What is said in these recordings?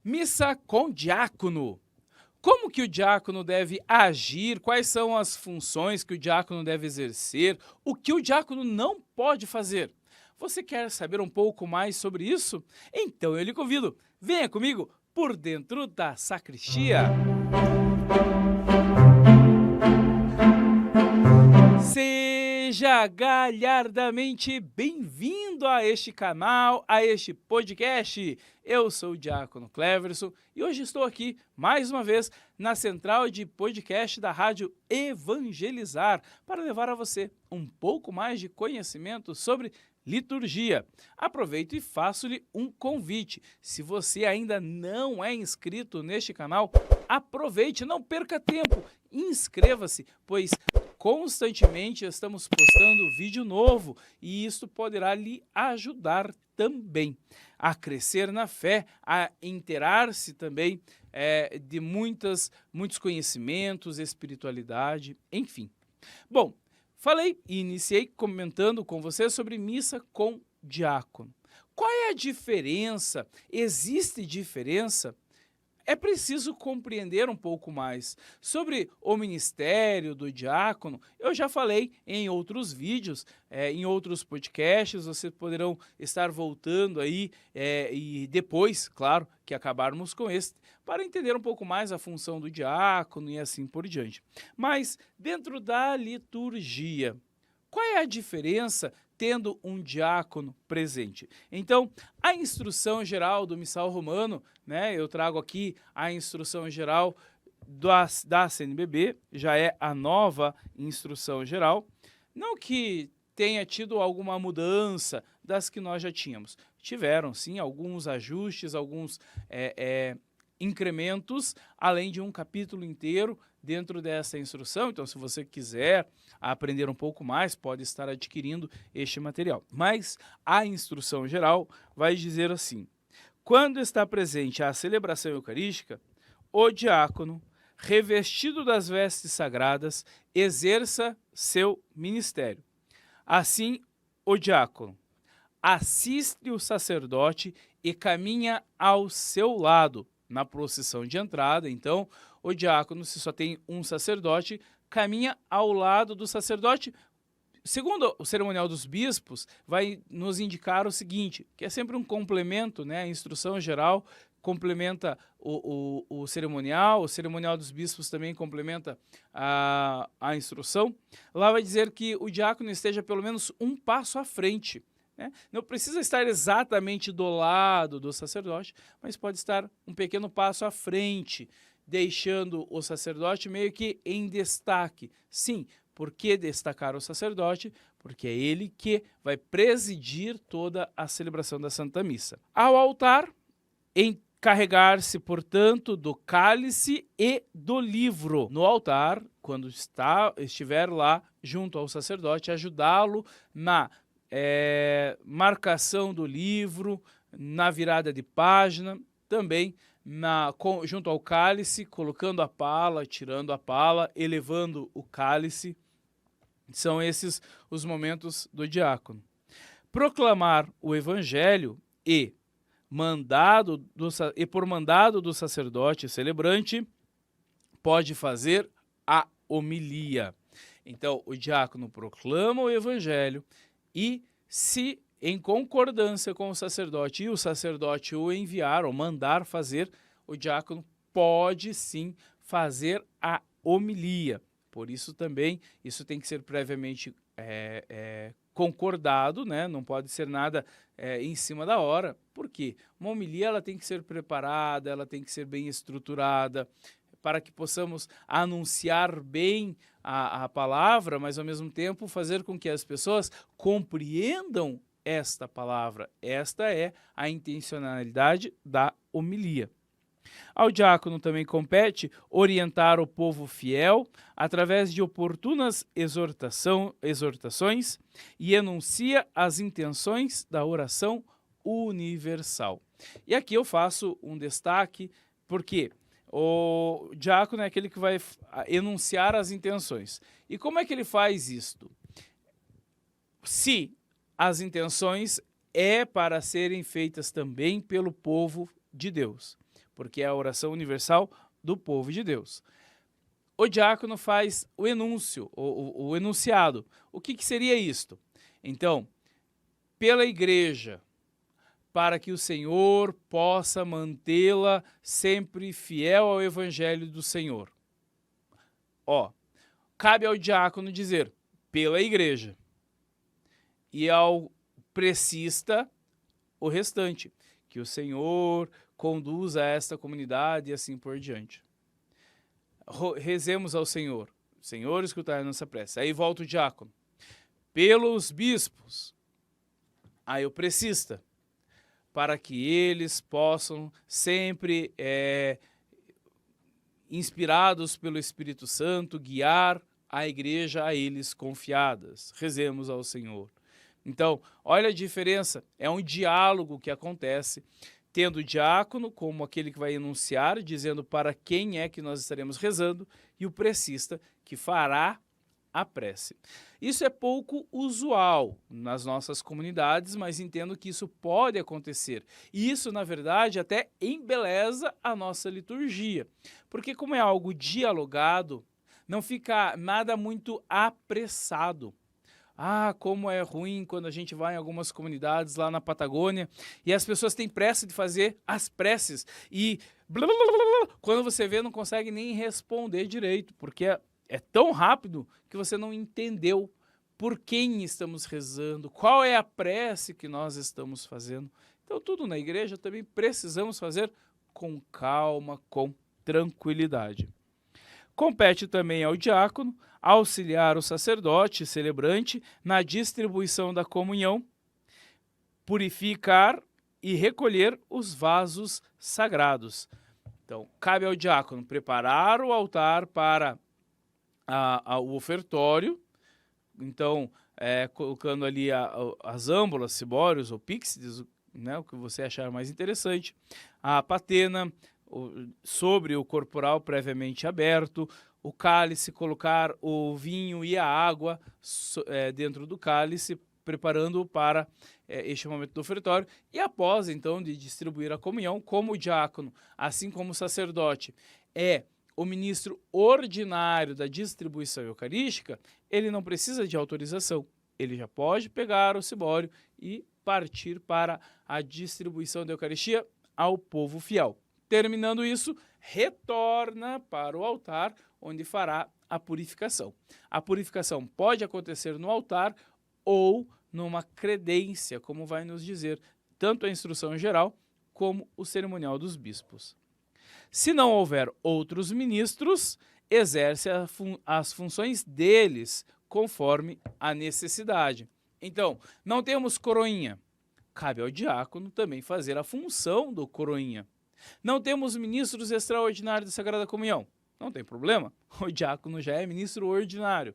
Missa com diácono. Como que o diácono deve agir? Quais são as funções que o diácono deve exercer? O que o diácono não pode fazer? Você quer saber um pouco mais sobre isso? Então eu lhe convido, venha comigo por dentro da sacristia. Seja galhardamente bem-vindo a este canal, a este podcast. Eu sou o Diácono Cleverson e hoje estou aqui, mais uma vez, na central de podcast da Rádio Evangelizar, para levar a você um pouco mais de conhecimento sobre liturgia. Aproveito e faço-lhe um convite. Se você ainda não é inscrito neste canal, aproveite, não perca tempo, inscreva-se, pois constantemente estamos postando vídeo novo e isso poderá lhe ajudar também a crescer na fé, a inteirar-se também de muitos conhecimentos, espiritualidade, enfim. Bom, falei e iniciei comentando com você sobre missa com diácono. Qual é a diferença? Existe diferença? É preciso compreender um pouco mais. Sobre o ministério do diácono, eu já falei em outros vídeos, em outros podcasts, vocês poderão estar voltando aí e depois, claro, que acabarmos com este, para entender um pouco mais a função do diácono e assim por diante. Mas dentro da liturgia, qual é a diferença tendo um diácono presente? Então, a instrução geral do Missal Romano, né, eu trago aqui a instrução geral da CNBB, já é a nova instrução geral, não que tenha tido alguma mudança das que nós já tínhamos. Tiveram, sim, alguns ajustes, alguns incrementos, além de um capítulo inteiro dentro dessa instrução. Então, se você quiser aprender um pouco mais, pode estar adquirindo este material. Mas a instrução geral vai dizer assim: quando está presente a celebração eucarística, o diácono, revestido das vestes sagradas, exerça seu ministério. Assim, o diácono assiste o sacerdote e caminha ao seu lado na procissão de entrada. Então, o diácono, se só tem um sacerdote, caminha ao lado do sacerdote. Segundo o cerimonial dos bispos, vai nos indicar o seguinte, que é sempre um complemento, né? A instrução geral complementa o cerimonial dos bispos também complementa a instrução. Lá vai dizer que o diácono esteja pelo menos um passo à frente, né? Não precisa estar exatamente do lado do sacerdote, mas pode estar um pequeno passo à frente, deixando o sacerdote meio que em destaque. Sim, por que destacar o sacerdote? Porque é ele que vai presidir toda a celebração da Santa Missa. Ao altar, encarregar-se, portanto, do cálice e do livro. No altar, quando estiver lá junto ao sacerdote, ajudá-lo na marcação do livro, na virada de página, também junto ao cálice, colocando a pala, tirando a pala, elevando o cálice. São esses os momentos do diácono. Proclamar o evangelho e por mandado do sacerdote celebrante, pode fazer a homilia. Então, o diácono proclama o evangelho e, se em concordância com o sacerdote e o sacerdote o enviar ou mandar fazer, o diácono pode sim fazer a homilia. Por isso também, isso tem que ser previamente concordado, né? Não pode ser nada em cima da hora. Por quê? Uma homilia ela tem que ser preparada, ela tem que ser bem estruturada, para que possamos anunciar bem a palavra, mas ao mesmo tempo fazer com que as pessoas compreendam esta palavra. Esta é a intencionalidade da homilia. Ao diácono também compete orientar o povo fiel através de oportunas exortações e enuncia as intenções da oração universal. E aqui eu faço um destaque, porque o diácono é aquele que vai enunciar as intenções. E como é que ele faz isto? Se as intenções para serem feitas também pelo povo de Deus. porque é a oração universal do povo de Deus. O diácono faz o enúncio, o enunciado. O que seria isto? Então, pela igreja, para que o Senhor possa mantê-la sempre fiel ao evangelho do Senhor. Cabe ao diácono dizer, pela igreja, e ao precista, o restante, que o Senhor conduza esta comunidade e assim por diante. Rezemos ao Senhor. Senhor, escutai a nossa prece. Aí volta o diácono. Pelos bispos. Aí o precista. Para que eles possam sempre, inspirados pelo Espírito Santo, guiar a igreja a eles confiadas. Rezemos ao Senhor. Então, olha a diferença. É um diálogo que acontece, tendo o diácono como aquele que vai enunciar, dizendo para quem é que nós estaremos rezando, e o precista que fará a prece. Isso é pouco usual nas nossas comunidades, mas entendo que isso pode acontecer. E isso, na verdade, até embeleza a nossa liturgia. Porque como é algo dialogado, não fica nada muito apressado. Como é ruim quando a gente vai em algumas comunidades lá na Patagônia e as pessoas têm pressa de fazer as preces e blá, blá, blá, blá, quando você vê não consegue nem responder direito, porque é tão rápido que você não entendeu por quem estamos rezando, qual é a prece que nós estamos fazendo. Então tudo na igreja também precisamos fazer com calma, com tranquilidade. Compete também ao diácono auxiliar o sacerdote celebrante na distribuição da comunhão, purificar e recolher os vasos sagrados. Então, cabe ao diácono preparar o altar para o ofertório, então, colocando ali as âmbulas, cibórios ou píxides, né, o que você achar mais interessante, a patena, sobre o corporal previamente aberto, o cálice, colocar o vinho e a água dentro do cálice, preparando-o para este momento do ofertório, e após, então, de distribuir a comunhão, como o diácono, assim como o sacerdote, é o ministro ordinário da distribuição eucarística, ele não precisa de autorização, ele já pode pegar o cibório e partir para a distribuição da Eucaristia ao povo fiel. Terminando isso, retorna para o altar, onde fará a purificação. A purificação pode acontecer no altar ou numa credência, como vai nos dizer tanto a instrução geral como o cerimonial dos bispos. Se não houver outros ministros, exerce as funções deles, conforme a necessidade. Então, não temos coroinha. Cabe ao diácono também fazer a função do coroinha. Não temos ministros extraordinários da Sagrada Comunhão. Não tem problema, o diácono já é ministro ordinário.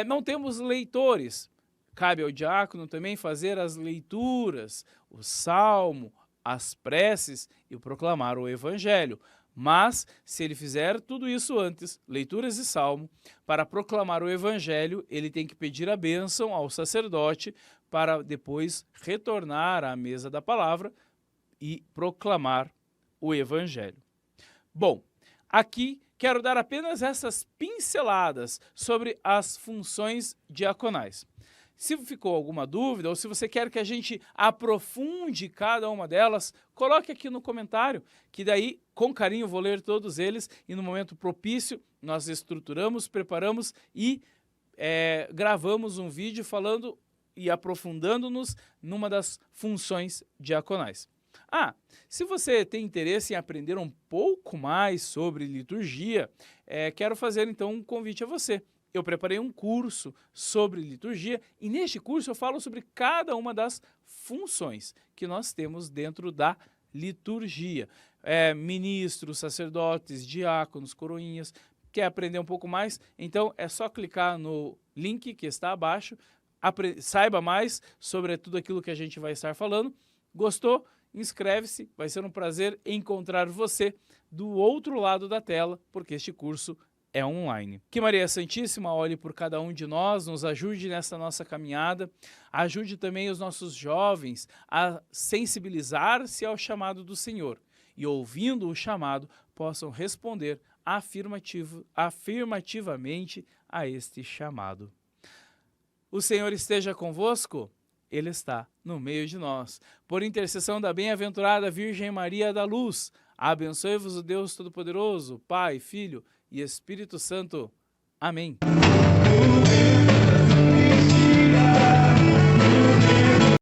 Não temos leitores. Cabe ao diácono também fazer as leituras, o salmo, as preces e proclamar o evangelho. Mas, se ele fizer tudo isso antes, leituras e salmo, para proclamar o evangelho, ele tem que pedir a bênção ao sacerdote para depois retornar à mesa da palavra e proclamar o evangelho. Bom, aqui quero dar apenas essas pinceladas sobre as funções diaconais. Se ficou alguma dúvida ou se você quer que a gente aprofunde cada uma delas, coloque aqui no comentário, que daí, com carinho, vou ler todos eles e no momento propício nós estruturamos, preparamos e gravamos um vídeo falando e aprofundando-nos numa das funções diaconais. Se você tem interesse em aprender um pouco mais sobre liturgia, quero fazer então um convite a você. Eu preparei um curso sobre liturgia e neste curso eu falo sobre cada uma das funções que nós temos dentro da liturgia. Ministros, sacerdotes, diáconos, coroinhas. Quer aprender um pouco mais? Então é só clicar no link que está abaixo, saiba mais sobre tudo aquilo que a gente vai estar falando. Gostou? Inscreve-se, vai ser um prazer encontrar você do outro lado da tela, porque este curso é online. Que Maria Santíssima olhe por cada um de nós, nos ajude nessa nossa caminhada, ajude também os nossos jovens a sensibilizar-se ao chamado do Senhor e, ouvindo o chamado, possam responder afirmativamente a este chamado. O Senhor esteja convosco, Ele está no meio de nós. Por intercessão da bem-aventurada Virgem Maria da Luz, abençoe-vos o Deus Todo-Poderoso, Pai, Filho e Espírito Santo. Amém.